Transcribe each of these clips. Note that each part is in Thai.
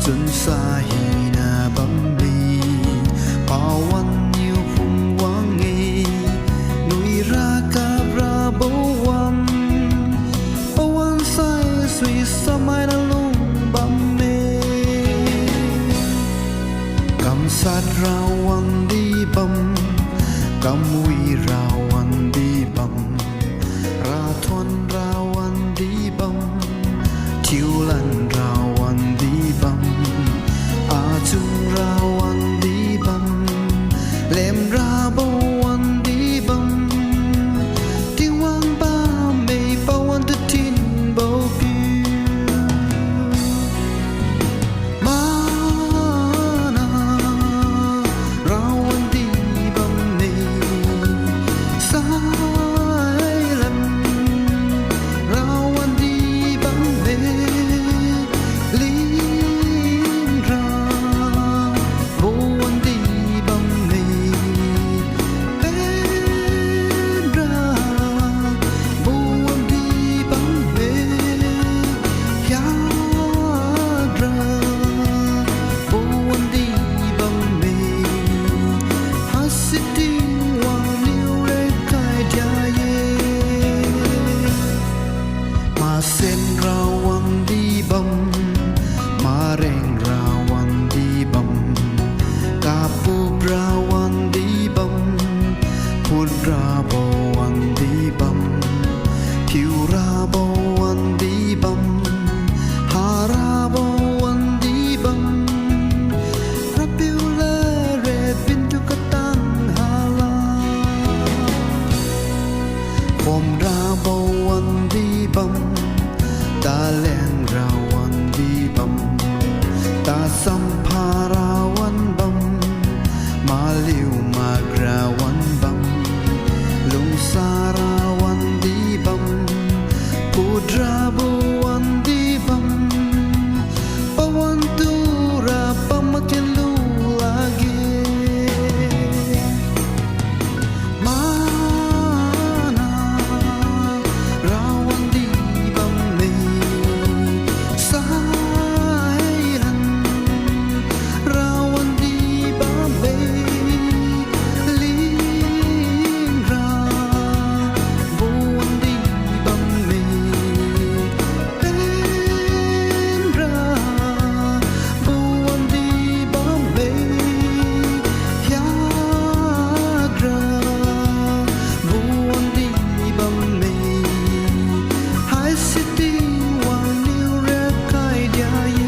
จุนสาฮีนาบัมลีป่าวันยิวพุงวังเอนุยรากาบราบวันปวันไซสวิสมัยนั้นลุงบัมเมกำสัตราวันดีบัมกำวีราวันดีบัมราทวนราวันดีบัมทิวลันราวันดีบัมอาจุงราวันดีบัมเลมราบวันดีบัมที่วังบ้าไม่ปาวันตุทินโบบิมานาราวันดีบัมเนสายลันราวันดีบัมเนลินราโบวันดีบัมเนเป็นราโบวันดีบัมเนยาดราโบวันดีบัมเนฮัสซิติวังนิวเรกายดาเยมาเส้นราวันดีบัมมาเร่งราวันดีบัมกาปูบราวันดีบัมพูดราบวันดีบัมผิวราบวันดีบัมหาราบวันดีบัมรับผิวเลเรปินทุกตันฮาลาคมราบวันดีบัมตาแลงราวันดีบัมตาสัมภาราวันบัมมาลิวมากราวันบัมลุงสาราวันดีบัมพูดราบวันดีบัมปวันตุราปมะเกลูลาเกมานาราวันดีบัมเนสายลันราวันดีบัมเนลินราโบวันดีบัมเนเป็นราโบวันดีบัมเนยาดราโบวันดีบัมเนไฮซิตี้วังนิวเรกายดาเย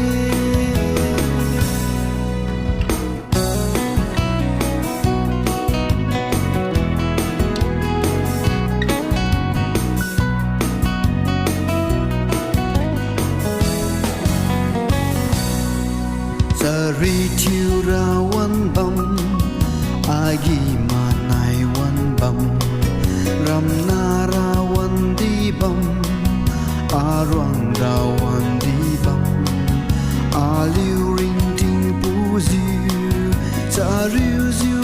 สรีทิวราวันบัมอายีมาในวันบัมรำนาราวันดีบัมอารวังราวันดีบัมอาลิวริงทิงปูซิวจาริวซิว